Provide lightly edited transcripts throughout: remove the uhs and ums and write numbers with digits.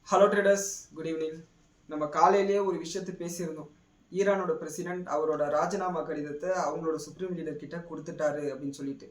Hello traders, good evening. நம்ம காலையிலேயே ஒரு விஷயத்தை பேசியிருந்தோம். ஈரானோட பிரசிடென்ட் அவரோட ராஜினாமா கடிதத்தை அவங்களோட சுப்ரீம் லீடர் கிட்ட கொடுத்துட்டாரு அப்படின்னு சொல்லிட்டு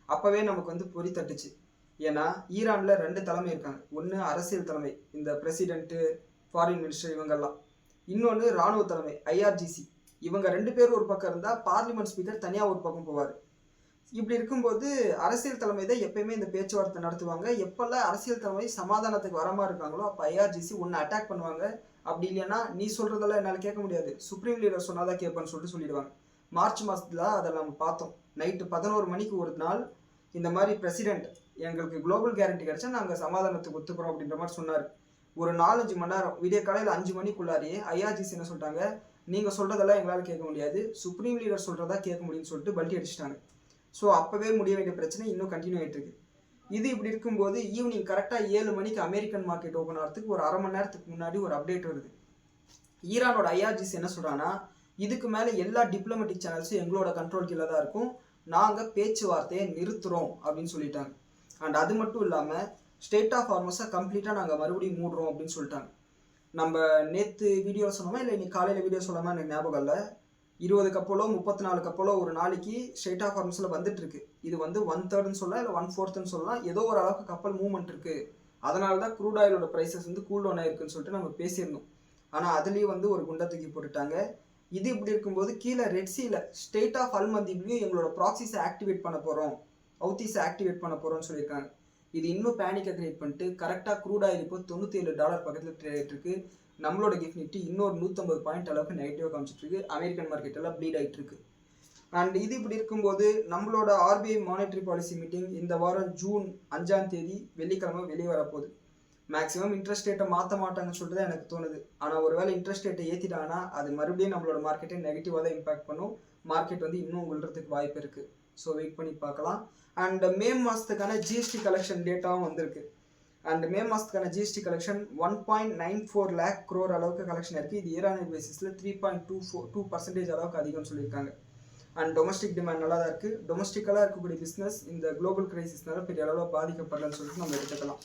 அப்பவே நமக்கு பொறி தட்டுச்சு. ஏன்னா ஈரான்ல ரெண்டு தலைமை இருக்காங்க. ஒன்று அரசியல் தலைமை, இந்த பிரசிடென்ட்டு, ஃபாரின் மினிஸ்டர் இவங்கெல்லாம். இன்னொன்று ராணுவ தலைமை, ஐஆர்ஜிசி. இவங்க ரெண்டு பேரும் ஒரு பக்கம் இருந்தால் பார்லிமெண்ட் ஸ்பீக்கர் தனியாக ஒரு பக்கம் போவார். இப்படி இருக்கும்போது அரசியல் தலைமை தான் எப்பயுமே இந்த பேச்சுவார்த்தை நடத்துவாங்க. எப்பெல்லாம் அரசியல் தலைமை சமாதானத்துக்கு வரமா இருக்காங்களோ அப்போ ஐஆர்ஜிசி ஒன்று அட்டாக் பண்ணுவாங்க. அப்படி இல்லைன்னா நீ சொல்றதெல்லாம் என்னால் கேட்க முடியாது, சுப்ரீம் லீடர் சொன்னாதான் கேட்பேன்னு சொல்லிடுவாங்க. மார்ச் மாதத்தில் அதை நம்ம பார்த்தோம். நைட்டு 11 மணிக்கு ஒரு நாள் இந்த மாதிரி பிரசிடென்ட் எங்களுக்கு குளோபல் கேரண்டி கிடைச்சா நாங்கள் சமாதானத்துக்கு ஒத்துக்கிறோம் அப்படின்ற மாதிரி சொன்னார். ஒரு 4-5 மணி நேரம் விடிய காலையில் 5 மணிக்குள்ளாரியே ஐஆர்ஜிசி என்ன சொல்லிட்டாங்க, நீங்கள் சொல்றதெல்லாம் எங்களால் கேட்க முடியாது, சுப்ரீம் லீடர் சொல்றதா கேட்க முடியும்னு சொல்லிட்டு பல்ட்டி அடிச்சிட்டாங்க. ஸோ அப்போவே முடிய வேண்டிய பிரச்சனை இன்னும் கண்டினியூ ஆகிட்டு இருக்கு. இது இப்படி இருக்கும்போது ஈவினிங் கரெக்டாக 7 மணிக்கு அமெரிக்கன் மார்க்கெட் ஓப்பன் ஆகிறதுக்கு ஒரு அரை மணி நேரத்துக்கு முன்னாடி ஒரு அப்டேட் வருது. ஈரானோட ஐஆர்ஜிசி என்ன சொல்கிறான்னா, இதுக்கு மேலே எல்லா டிப்ளமேட்டிக் சேனல்ஸும் எங்களோட கண்ட்ரோல் கீழே தான் இருக்கும், நாங்கள் பேச்சுவார்த்தையை நிறுத்துகிறோம் அப்படின்னு சொல்லிட்டாங்க. அண்ட் அது மட்டும் இல்லாமல் ஸ்டேட் ஆஃப் ஹார்மஸை கம்ப்ளீட்டாக நாங்கள் மறுபடியும் மூடுறோம் அப்படின்னு சொல்லிட்டாங்க. நம்ம நேற்று வீடியோ சொன்னோமா இல்லை இன்னைக்கு காலையில் வீடியோ சொல்லாமல் எனக்கு ஞாபகம் இல்லை. 20 கப்பலோ 34 கப்பலோ ஒரு நாளைக்கு ஸ்டேட் ஆஃப் ஹார்மஸில் வந்துட்டு இருக்கு. இது 1/3 சொல்லலாம், இல்லை 1/4 சொல்லலாம். ஏதோ ஒரு அளவுக்கு கப்பல் மூவ்மெண்ட் இருக்கு. அதனால தான் க்ரூட் ஆயிலோட ப்ரைஸஸ் கூல் டவுன் ஆயிருக்குன்னு சொல்லிட்டு நம்ம பேசியிருந்தோம். ஆனால் அதுலேயும் ஒரு குண்டை தூக்கி போட்டுட்டாங்க. இது இப்படி இருக்கும்போது கீழே ரெட்சியில் ஸ்டேட் ஆஃப் அல்மதீப்லையும் எங்களோட ப்ராக்சிஸை ஆக்டிவேட் பண்ண போகிறோம், ஹவுத்தீஸை ஆக்டிவேட் பண்ண போகிறோம்னு சொல்லியிருக்காங்க. இது இன்னும் பேனிக்கை கிரியேட் பண்ணிட்டு கரெக்டாக க்ரூட் ஆயில் இப்போ $97 பக்கத்தில் ட்ரேட் ஆகிட்டு இருக்கு. நம்மளோட கிஃப்ட் நிஃப்டி இன்னொரு 150 பாயிண்ட் அளவுக்கு நெகட்டிவாக காமிச்சிட்டு இருக்கு. அமெரிக்கன் மார்க்கெட் எல்லாம் ப்ளீட் ஆகிட்டு இருக்கு. அண்ட் இது இப்படி இருக்கும்போது நம்மளோட ஆர்பிஐ மானிட்டரி பாலிசி மீட்டிங் இந்த வாரம் ஜூன் 5 வெள்ளிக்கிழமை வெளியே வரப்போகுது. மேக்ஸிமம் இன்ட்ரெஸ்ட் ரேட்டை மாற்ற மாட்டாங்கன்னு சொல்லிட்டு தான் எனக்கு தோணுது. ஆனால் ஒருவேளை இன்ட்ரெஸ்ட் ரேட்டை ஏற்றிட்டாங்கன்னா அது மறுபடியும் நம்மளோட மார்க்கெட்டை நெகட்டிவாக தான் இம்பாக்ட் பண்ணும். மார்க்கெட் இன்னும் விழுறதுக்கு வாய்ப்பு இருக்குது. ஸோ வெயிட் பண்ணி பார்க்கலாம். அண்ட் மே மாதத்துக்கான ஜிஎஸ்டி கலெக்ஷன் டேட்டாவும் வந்திருக்கு. அண்ட் மே மாதத்துக்கான ஜிஎஸ்டி கலெக்ஷன் 1.94 lakh crore அளவுக்கு கலெக்ஷன் இருக்குது. இது இயர் பேசிஸில் 3.2% அளவுக்கு அதிகம்னு சொல்லியிருக்காங்க. அண்ட் டொமஸ்டிக் டிமாண்ட் நல்லா தான் இருக்குது. டொமஸ்டிக்கலாக இருக்கக்கூடிய பிஸ்னஸ் இந்த குளோபல் கிரைசிஸ்னால பெரிய அளவில் பாதிக்கப்படலன்னு சொல்லிட்டு நம்ம எடுத்துக்கலாம்.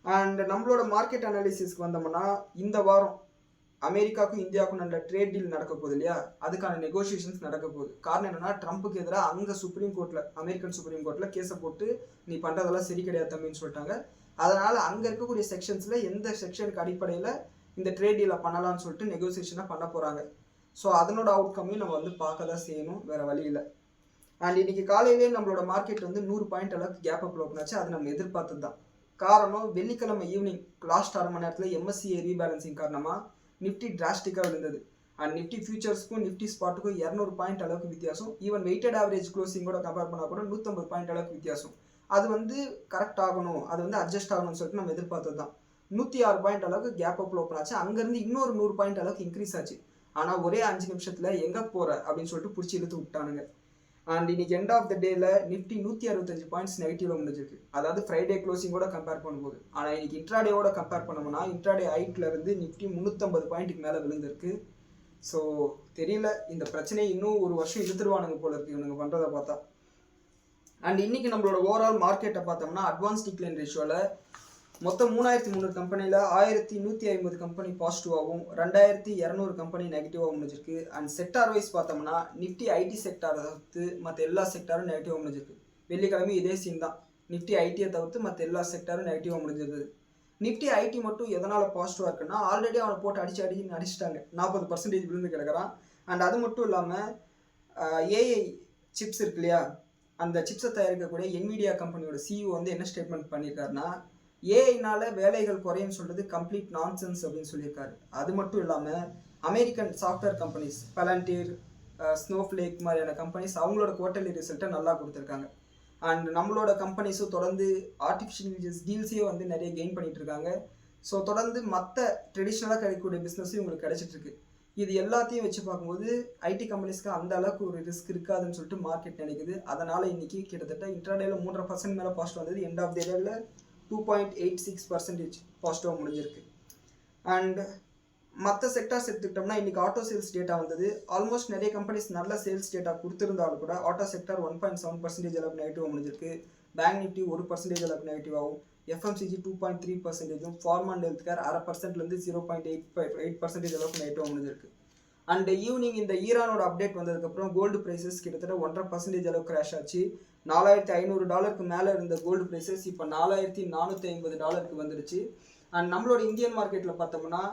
அண்ட் நம்மளோட மார்க்கெட் அனாலிசிஸ்க்கு வந்தோம்னா இந்த வாரம் அமெரிக்காவுக்கும் இந்தியாவுக்கும் நல்ல ட்ரேட் டீல் நடக்க போகுது இல்லையா, அதுக்கான நெகோசியேஷன்ஸ் நடக்க போகுது. காரணம் என்னன்னா, ட்ரம்ப்புக்கு எதிராக அங்கே சுப்ரீம் கோர்ட்டில், அமெரிக்கன் சுப்ரீம் கோர்ட்டில் கேஸை போட்டு நீ பண்ணுறதெல்லாம் சரி கிடையாது தம்பின்னு சொல்லிட்டாங்க. அதனால் அங்கே இருக்கக்கூடிய செக்ஷன்ஸில் எந்த செக்ஷனுக்கு அடிப்படையில் இந்த ட்ரேட் டீலை பண்ணலாம்னு சொல்லிட்டு நெகோசியேஷனாக பண்ண போகிறாங்க. ஸோ அதனோட அவுட்கம்மையும் நம்ம பார்க்க தான் செய்யணும், வேறு வழி இல்லை. அண்ட் இன்னைக்கு காலையிலேயே நம்மளோட மார்க்கெட் 100 பாயிண்ட் அளவுக்கு கேப் அப் ஓப்பன் ஆச்சு. அது நம்ம எதிர்பார்த்தது தான். காரணம் வெள்ளிக்கிழமை ஈவினிங் லாஸ்ட் 1/2 மணி நேரத்தில் எம்எஸ்சிஐ ரீபேலன்சிங் காரணமாக நிஃப்டி டிராஸ்டிக்காக விழுந்தது. அண்ட் நிஃப்டி ஃபியூச்சர்ஸ்க்கும் நிஃப்டி ஸ்பாட்டுக்கும் 200 பாயிண்ட் அளவுக்கு வித்தியாசம். ஈவன் வெயிட்டட் ஆவரேஜ் க்ளோசிங்கோட கம்பேர் பண்ணால் கூட 150 பாயிண்ட் அளவுக்கு வித்தியாசம். அது கரெக்ட் ஆகணும், அது அட்ஜஸ்ட் ஆகணும்னு சொல்லிட்டு நம்ம எதிர்பார்த்தது தான். 106 பாயிண்ட் அளவுக்கு கேப் அப்பில் ஓப்பன் ஆச்சு. அங்கேருந்து இன்னொரு 100 பாயிண்ட் அளவுக்கு இன்க்ரீஸ் ஆச்சு. ஆனால் ஒரே 5 நிமிஷத்தில் எங்கே போகிற அப்படின்னு சொல்லிட்டு பிடிச்சி இழுத்து விட்டானுங்க. அண்ட் இன்னைக்கு எண்ட் ஆஃப் த டேல நிஃப்டி 165 பாயிண்ட்ஸ் நெகட்டிவாக முடிஞ்சிருக்கு. அதாவது ஃப்ரைடே க்ளோசிங்கோட கம்பேர் பண்ணும்போது. ஆனால் இன்னைக்கு இன்ட்ராடேவோட கம்பேர் பண்ணோம்னா இன்ட்ராடே ஹைட்லேருந்து நிஃப்டி 350 பாயிண்ட்டுக்கு மேலே விழுந்திருக்கு. ஸோ தெரியல, இந்த பிரச்சனையை இன்னும் ஒரு வருஷம் இழுத்துருவானுங்க போல இருக்கு இவனுங்க பண்ணுறதை பார்த்தா. அண்ட் இன்னைக்கு நம்மளோட ஓவரால் மார்க்கெட்டை பார்த்தோம்னா அட்வான்ஸ் டிக்ளைன் ரேஷியோவில் மொத்தம் 3300 கம்பெனியில் 1150 கம்பெனி பாசிட்டிவாகவும் 2200 கம்பெனி நெகட்டிவாக முடிஞ்சிருக்கு. அண்ட் செக்டார் வைஸ் பார்த்தோம்னா நிஃப்டி ஐடி செக்டாரை தவிர்த்து மற்ற எல்லா செக்டாரும் நெகட்டிவாக முடிஞ்சிருக்கு. வெள்ளிக்கிழமை இதே சீன் தான். நிஃப்டி ஐடியை தவிர்த்து மற்ற எல்லா செக்டாரும் நெகட்டிவாக முடிஞ்சிருது. நிஃப்டி ஐடி மட்டும் எதனால் பாசிட்டிவாக இருக்குன்னா, ஆல்ரெடி அவனை போட்டு அடிச்சுட்டாங்க. 40% விழுந்து கிடக்கிறான். அண்ட் அது மட்டும் இல்லாமல் ஏஐ சிப்ஸ் இருக்கு இல்லையா, அந்த சிப்ஸை தயாரிக்கக்கூடிய என்விடியா கம்பெனியோட சிஇஓ என்ன ஸ்டேட்மெண்ட் பண்ணியிருக்காருன்னா, ஏஐனால வேலைகள் குறையும் சொல்றது கம்ப்ளீட் நான்சென்ஸ் அப்படின்னு சொல்லியிருக்காரு. அது மட்டும் இல்லாமல் அமெரிக்கன் சாஃப்ட்வேர் கம்பெனிஸ் பலண்டியர், ஸ்னோஃப்ளேக் மாதிரியான கம்பெனிஸ் அவங்களோட குவார்டர்லி ரிசல்ட்டை நல்லா கொடுத்துருக்காங்க. அண்ட் நம்மளோட கம்பெனிஸும் தொடர்ந்து ஆர்டிஃபிஷியல் இன்டெலிஜென்ஸ் டீல்ஸையும் நிறைய கெயின் பண்ணிட்டு இருக்காங்க. ஸோ தொடர்ந்து மற்ற ட்ரெடிஷ்னலாக கிடைக்கக்கூடிய பிஸ்னஸும் உங்களுக்கு கிடைச்சிட்ருக்கு. இது எல்லாத்தையும் வச்சு பார்க்கும்போது ஐடி கம்பெனிஸ்க்கு அந்த அளவுக்கு ஒரு ரிஸ்க் இருக்காதுன்னு சொல்லிட்டு மார்க்கெட் நினைக்குது. அதனால் இன்னைக்கு கிட்டத்தட்ட இன்ட்ராடேல 3.5% மேலே பாசிட்டிவ் வந்தது. எண்ட் ஆஃப் தி டேல 2.86% பாசிட்டிவாக முடிஞ்சிருக்கு. அண்ட் மற்ற செக்டார்ஸ் எடுத்துக்கிட்டோம்னா இன்னைக்கு ஆட்டோ சேல்ஸ் டேட்டா வந்தது. ஆல்மோஸ்ட் நிறைய கம்பெனிஸ் நல்ல சேல்ஸ் டேட்டா கொடுத்துருந்தாலும் கூட ஆட்டோ செக்டார் 1.7% அளவுக்கு நெகட்டிவாக முடிஞ்சிருக்கு. பேங்க் நிஃப்டி 1% அளவுக்கு நெகட்டிவாகவும், FMCG 2.3%, pharma and health care 0.5%லேருந்து 0.8% அளவுக்கு நைட்டும் முடிஞ்சிருக்கு. அண்ட் ஈவினிங் இந்த ஈரானோட அப்டேட் வந்ததுக்கப்புறம் கோல்டு ப்ரைஸஸ் கிட்டத்தட்ட 1.5% அளவுக்கு கிராஷ் ஆச்சு. $4,500 மேலே இருந்த கோல்டு ப்ரைஸஸ் இப்போ $4,450 வந்துருச்சு. அண்ட் நம்மளோட இந்தியன் மார்க்கெட்டில் பார்த்தோம்னா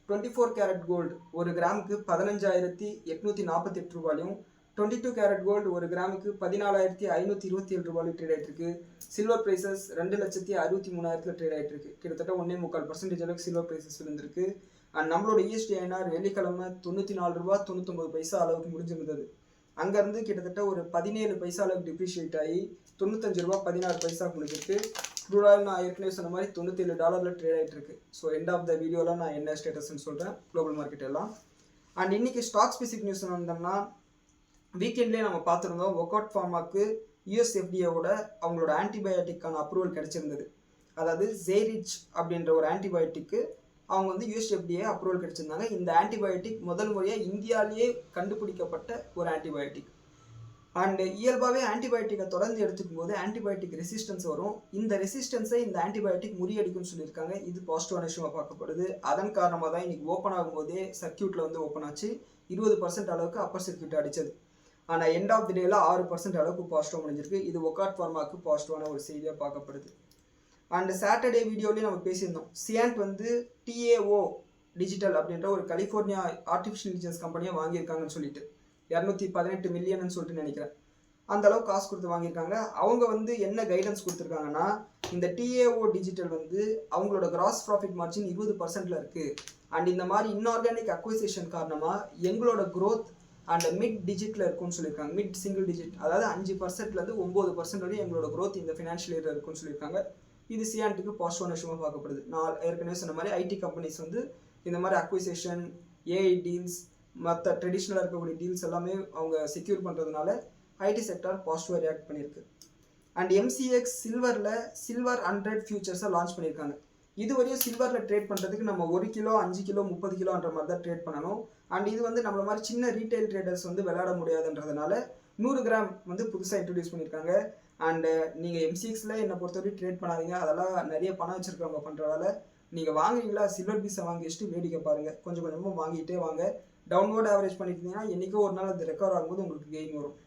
24 கேரட் கோல்டு ஒரு கிராமுக்கு 15,848 ரூபாயும், 22 கேரட் கோல்டு ஒரு கிராமுக்கு 14,527 ரூபாயும் ட்ரேட் ஆகிட்டு இருக்கு. சில்வர் ப்ரைஸஸ் 2,63,000 ட்ரேட் ஆகிட்டு இருக்கு. கிட்டத்தட்ட 1.25% அளவுக்கு சில்வர் ப்ரைஸஸ் விழுந்திருக்கு. அண்ட் நம்மளோட ESDINR வெள்ளிக்கிழமை 94 ரூபா 99 பைசா அளவுக்கு முடிஞ்சிருந்தது. அங்கேருந்து கிட்டத்தட்ட ஒரு 17 பைசா அளவுக்கு டிப்ரிஷியேட் ஆகி 95 ரூபா 16 பைசா முடிஞ்சிருக்கு. க்ரூட் ஆயில் நான் ஏற்கனவே சொன்ன மாதிரி $97 ட்ரேட் ஆகிட்டு இருக்கு. ஸோ எண்ட் ஆஃப் த வீடியோவில் நான் என்ன ஸ்டேட்டஸ்ன்னு சொல்கிறேன் குளோபல் மார்க்கெட் எல்லாம். அண்ட் இன்னைக்கு ஸ்டாக் ஸ்பெசிஃபிக் நியூஸ் வந்தோம்னா வீக்கெண்ட்லேயே நம்ம பார்த்துருந்தோம் ஒர்க்அவுட் ஃபார்மாக்கு USFDAவோட அவங்களோட ஆன்டிபயோட்டிக்கான அப்ரூவல் கிடைச்சிருந்தது. அதாவது ஜெய்ரிச் அப்படின்ற ஒரு ஆன்டிபயோட்டிக்கு அவங்க வந்து USFDA அப்ரூவல் கிடைச்சிருந்தாங்க. இந்த ஆன்டிபயோட்டிக் முதல் முறையாக இந்தியாவிலேயே கண்டுபிடிக்கப்பட்ட ஒரு ஆன்டிபயோட்டிக். அண்ட் இயல்பாகவே ஆன்டிபயோட்டிக்கை தொடர்ந்து எடுத்துக்கும் போது ஆன்டிபயோட்டிக் ரெசிஸ்டன்ஸ் வரும். இந்த ரெசிஸ்டன்ஸை இந்த ஆன்டிபயோட்டிக் முறியடிக்கும்னு சொல்லியிருக்காங்க. இது பாசிட்டிவான விஷயமாக பார்க்கப்படுது. அதன் காரணமாக தான் இன்னைக்கு ஓப்பன் ஆகும்போதே சர்க்கியூட்டில் வந்து ஓப்பன் ஆச்சு. 20% அளவுக்கு அப்பர் சர்க்கியூட் அடித்தது. ஆனால் எண்ட் ஆஃப் தி டேல 6% அளவுக்கு பாசிட்டிவாக முடிஞ்சிருக்கு. இது ஒர்க்அவுட் ஃபார்மாவுக்கு பாசிட்டிவான ஒரு செய்தியாக பார்க்கப்படுது. அண்ட் சாட்டர்டே வீடியோலேயும் நம்ம பேசியிருந்தோம். சியாண்ட் வந்து TAO டிஜிட்டல் அப்படின்ற ஒரு கலிஃபோர்னியா ஆர்டிஃபிஷியல் இன்டெலிஜென்ஸ் கம்பெனியை வாங்கியிருக்காங்கன்னு சொல்லிட்டு 218 மில்லியன் சொல்லிட்டு நினைக்கிறேன். அந்த அளவுக்கு காசு கொடுத்து வாங்கியிருக்காங்க. அவங்க வந்து என்ன கைடன்ஸ் கொடுத்துருக்காங்கன்னா இந்த TAO டிஜிட்டல் வந்து அவங்களோட கிராஸ் ப்ராஃபிட் மார்ஜின் 20%ல் இருக்குது. அண்ட் இந்த மாதிரி இன்ஆர்கானிக் அக்விசிஷன் காரணமாக எங்களோட க்ரோத் அண்ட் மிட் டிஜிட்டில் இருக்கும்னு சொல்லியிருக்காங்க. மிட் சிங்கிள் டிஜிட், அதாவது 5%லேருந்து 9% வரையும் எங்களோட க்ரோத் இந்த ஃபினான்ஷியல் இயரில் இருக்குன்னு சொல்லியிருக்காங்க. இது சியாண்ட்டுக்கு பாசிட்டிவான விஷயமாக பார்க்கப்படுது. நான் ஏற்கனவே சொன்ன மாதிரி ஐடி கம்பெனிஸ் வந்து இந்த மாதிரி அக்விசிஷன், AI டீல்ஸ், மற்ற ட்ரெடிஷ்னலாக இருக்கக்கூடிய டீல்ஸ் எல்லாமே அவங்க செக்யூர் பண்ணுறதுனால ஐடி செக்டார் பாசிட்டிவாக ரியாக்ட் பண்ணியிருக்கு. அண்ட் MCX சில்வர் 100 ஃபியூச்சர்ஸை லான்ச் பண்ணியிருக்காங்க. இதுவரையும் சில்வரில் ட்ரேட் பண்ணுறதுக்கு நம்ம 1 கிலோ 5 கிலோ 30 கிலோன்ற மாதிரி தான் ட்ரேட் பண்ணணும். அண்ட் இது வந்து நம்மள மாதிரி சின்ன ரீட்டைல் ட்ரேடர்ஸ் வந்து விளையாட முடியாதுன்றதுனால 100 கிராம் வந்து புதுசாக இன்ட்ரடியூஸ் பண்ணியிருக்காங்க. அண்டு நீங்கள் MCXல என்னை பொறுத்தவரைக்கும் ட்ரேட் பண்ணாதீங்க. அதெல்லாம் நிறைய பணம் வச்சுருக்கவங்க பண்ணுறதால நீங்கள் வாங்குறீங்களா சில்வர் பீஸை வாங்கி வச்சுட்டு வேடிக்கை பாருங்கள். கொஞ்சம் கொஞ்சமாக வாங்கிட்டே வாங்க. டவுன்வோர்ட் ஆவரேஜ் பண்ணியிருந்தீங்கன்னா என்றைக்கோ ஒரு நாள் அது ரெக்கவர் ஆகும்போது உங்களுக்கு கெயின் வரும்.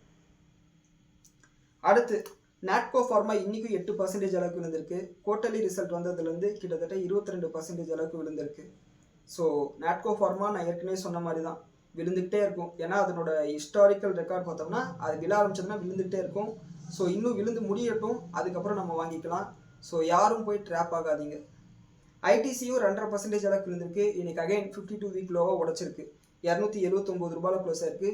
அடுத்து நாட்கோ ஃபார்மா இன்றைக்கும் 8% அளவுக்கு விழுந்திருக்கு. குவார்ட்டர்லி ரிசல்ட் வந்ததுலேருந்து கிட்டத்தட்ட 22% அளவுக்கு விழுந்திருக்கு. ஸோ நாட்கோ ஃபார்மா நான் ஏற்கனவே சொன்ன மாதிரி தான் விழுந்துக்கிட்டே இருக்கும். ஏன்னா அதனோட ஹிஸ்டாரிக்கல் ரெக்கார்ட் பார்த்தோம்னா அது விழ ஆரம்பிச்சதுன்னா விழுந்துகிட்டே இருக்கும். ஸோ இன்னும் விழுந்து முடியட்டும், அதுக்கப்புறம் நம்ம வாங்கிக்கலாம். ஸோ யாரும் போய் ட்ராப் ஆகாதீங்க. ஐடிசியும் 2.5% அளவுக்கு விழுந்திருக்கு. இன்னைக்கு அகைன் 52 வீக் லோவாக உடச்சிருக்கு. 279 ரூபாயில் க்ளோஸ் ஆயிருக்கு.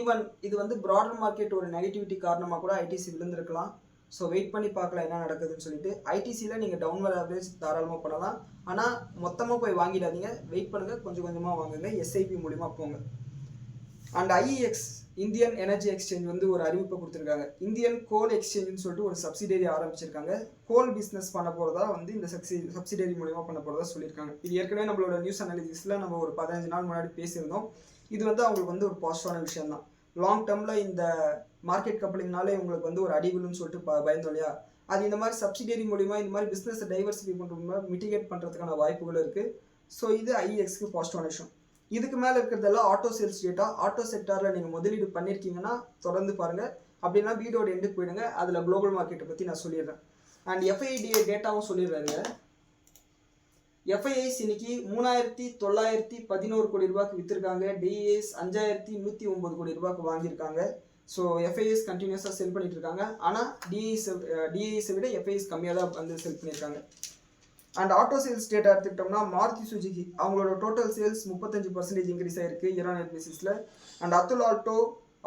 ஈவன் இது வந்து ப்ராடர் மார்க்கெட் ஒரு நெகட்டிவிட்டி காரணமாக கூட ஐடிசி விழுந்திருக்கலாம். ஸோ வெயிட் பண்ணி பார்க்கலாம் என்ன நடக்குதுன்னு சொல்லிட்டு. ஐடிசியில் நீங்கள் டவுன்வர்ட் ஆவரேஜ் தாராளமாக பண்ணலாம். ஆனால் மொத்தமாக போய் வாங்கிடாதீங்க, வெயிட் பண்ணுங்கள், கொஞ்சம் கொஞ்சமாக வாங்குங்க, SIP மூலிமா போங்க. And IEX Indian energy exchange வந்து ஒரு அறிவிப்பை கொடுத்துருக்காங்க. இந்தியன் கோல் எக்ஸ்சேஞ்சுன்னு சொல்லிட்டு ஒரு சப்சிடரி ஆரம்பிச்சிருக்காங்க. கோல் பிஸ்னஸ் பண்ண போகிறதா வந்து இந்த சப்சிடரி மூலிமா பண்ண போகிறதா சொல்லியிருக்காங்க. இது ஏற்கனவே நம்மளோட நியூஸ் அனாலிசிஸில் நம்ம ஒரு 15 நாள் முன்னாடி பேசியிருந்தோம். இது வந்து அவங்களுக்கு வந்து ஒரு பாசிட்டிவான விஷயம் தான். லாங் டேர்மில் இந்த மார்க்கெட் கப்பலிங்னாலே உங்களுக்கு வந்து ஒரு அடிவிலுன்னு சொல்லிட்டு பயந்தோம் இல்லையா, அது இந்த மாதிரி சப்சிடரி மூலிமா இந்த மாதிரி பிஸ்னஸை டைவர்சிஃபை பண்ணுற மிட்டிகேட் பண்ணுறதுக்கான வாய்ப்புகள் இருக்குது. ஸோ இது IEXக்கு பாசிட்டிவான விஷயம். இதுக்கு மேலே இருக்கிறதெல்லாம் ஆட்டோ சேல்ஸ் டேட்டா. ஆட்டோ செக்டாரில் நீங்கள் முதலீடு பண்ணியிருக்கீங்கன்னா தொடர்ந்து பாருங்கள். அப்படின்னா வீடியோட எண்டுக்கு போயிடுங்க, அதில் குளோபல் மார்க்கெட்டை பற்றி நான் சொல்லிடுறேன். அண்ட் FIDA டேட்டாவும் சொல்லிடுறாங்க. FIIs இன்னைக்கு 3,911 கோடி ரூபாய்க்கு விற்றுருக்காங்க. DIs 5,109 கோடி ரூபாய்க்கு வாங்கியிருக்காங்க. ஸோ FIIs கண்டினியூஸாக செல் பண்ணிட்டு இருக்காங்க. ஆனால் DIs விட FIIs கம்மியாக தான் வந்து செல் பண்ணியிருக்காங்க. அண்ட் ஆட்டோ சேல்ஸ் டேட்டா எடுத்துக்கிட்டோம்னா மாருதி சுஜுகி அவங்களோட டோட்டல் சேல்ஸ் 35% இன்க்ரீஸ் ஆயிருக்கு இயர் ஆன் இயர் பேசிஸில். அண்ட் அத்துல் ஆல்டோ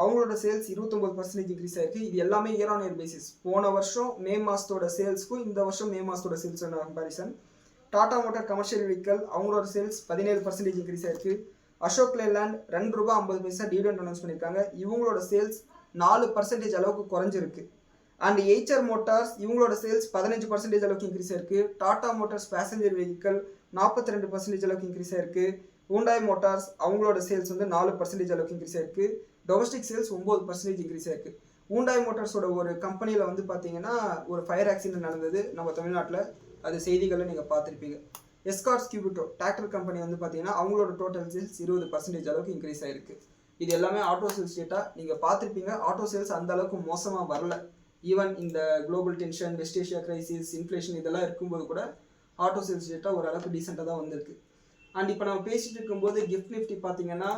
அவங்களோட சேல்ஸ் 29% இன்க்ரீஸ் ஆயிருக்கு. இது எல்லாமே இயர் ஆன் இயர் பேசிஸ். போன வருஷம் மே மாதத்தோட சேல்ஸ்க்கும் இந்த வருஷம் மே மாதத்தோட சேல்ஸோட comparison. Tata motor commercial vehicle அவங்களோட சேல்ஸ் 17% இன்க்ரீஸ் ஆயிருக்கு. அசோக் லேண்ட் ₹2.50 டிவிடெண்ட் அனௌன்ஸ் பண்ணியிருக்காங்க. இவங்களோட சேல்ஸ் 4% அளவுக்கு குறைஞ்சிருக்கு. அண்ட் HR மோட்டார்ஸ் இவங்களோட சேல்ஸ் 15% அளவுக்கு இன்க்ரீஸ் ஆயிருக்கு. டாடா மோட்டார்ஸ் பேசஞ்சர் வெஹிக்கல் 42% அளவுக்கு இன்க்ரீஸ் ஆயிருக்கு. ஹூண்டாய் மோட்டார்ஸ் அவங்களோட சேல்ஸ் வந்து 4% அளவுக்கு இன்க்ரீஸ் ஆயிருக்கு. டொமஸ்டிக் சேல்ஸ் 9% இன்க்ரீஸ் ஆயிருக்கு. ஹூண்டாய் மோட்டார்ஸோட ஒரு கம்பெனியில் வந்து பார்த்தீங்கன்னா ஒரு ஃபயர் ஆக்சிடென்ட் நடந்தது நம்ம தமிழ்நாட்டில். அது செய்திகளை நீங்கள் பார்த்துருப்பீங்க. எஸ்கார்ட்ஸ் கியூபிட்டோ டிராக்டர் கம்பெனி வந்து பார்த்தீங்கன்னா அவங்களோட டோட்டல் சேல்ஸ் 20% அளவுக்கு இன்க்ரீஸ் ஆயிருக்கு. இது எல்லாமே ஆட்டோ சேல்ஸ் டேட்டா நீங்கள் பார்த்துருப்பீங்க. ஆட்டோ சேல்ஸ் அந்த அளவுக்கு மோசமாக வரல. ஈவன் இந்த global tension, west Asia crisis, inflation இதெல்லாம் இருக்கும்போது கூட ஆட்டோ சேல்ஸ் டேட்டா ஓரளவுக்கு டீசெண்டாக தான் வந்திருக்கு. அண்ட் இப்போ நம்ம பேசிட்டு இருக்கும்போது கிஃப்ட் நிஃப்டி பார்த்தீங்கன்னா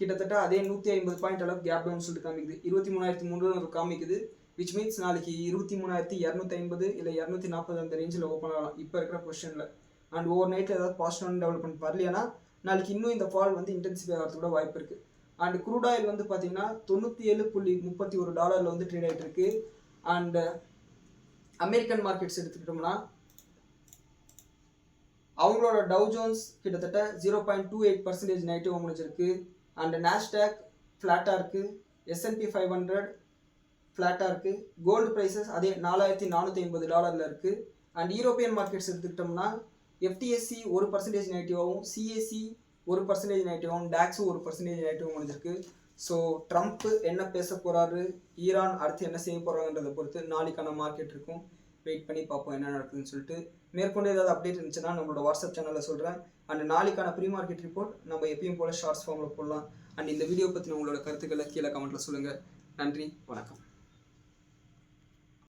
கிட்டத்தட்ட அதே 150 பாயிண்ட் அளவுக்கு கேப் டவுன் சொல்லிட்டு காமிக்குது. 23,300 காமிக்குது. விச் மீன்ஸ் நாளைக்கு 23,250 இல்லை 240 அந்த ரேஞ்சில் ஓப்பன் ஆகலாம் இப்போ இருக்கிற பொசிஷனில். அண்ட் ஓவர் நைட்டில் ஏதாவது பாசிட்டிவான டெவலப்மெண்ட் வரலைன்னா நாளைக்கு இன்னும் இந்த ஃபால் வந்து இன்டென்சிஃபை ஆகிறதுக்கு கூட வாய்ப்பு இருக்குது. அண்ட் க்ரூட் ஆயில் வந்து பார்த்தீங்கன்னா $97.31 வந்து ட்ரேட் ஆகிட்டு இருக்கு. அண்ட் அமெரிக்கன் மார்க்கெட்ஸ் எடுத்துக்கிட்டோம்னா அவங்களோட டவ் ஜோன்ஸ் கிட்டத்தட்ட 0.28% நெகட்டிவ் முடிஞ்சிருக்கு. அண்ட் நாஸ்டாக் ஃப்ளாட்டாக இருக்குது. S&P 500 ஃப்ளாட்டாக இருக்குது. கோல்டு ப்ரைஸஸ் அதே $4,450 இருக்குது. அண்ட் யூரோப்பியன் மார்க்கெட்ஸ் எடுத்துக்கிட்டோம்னா FTSE 1% நெகட்டிவாகவும், CAC 1% நெகட்டிவாகவும், DAX 1% நெகட்டிவாகவும் முடிஞ்சிருக்கு. ஸோ ட்ரம்ப் என்ன பேச போகிறாரு, ஈரான் அடுத்து என்ன செய்ய போகிறாங்கன்றதை பொறுத்து நாளைக்கான மார்க்கெட் இருக்கும். வெயிட் பண்ணி பார்ப்போம் என்ன நடக்குதுன்னு சொல்லிட்டு. மேற்கொண்டு ஏதாவது அப்டேட் இருந்துச்சுன்னா நம்மளோட வாட்ஸ்அப் சேனலில் சொல்கிறேன். அண்ட் நாளைக்கான ப்ரீ மார்க்கெட் ரிப்போர்ட் நம்ம எப்பயும் போல் ஷார்ட்ஸ் ஃபார்மில் போடலாம். அண்ட் இந்த வீடியோ பற்றின உங்களோட கருத்துக்களை கீழே கமெண்ட்டில் சொல்லுங்கள். நன்றி, வணக்கம்.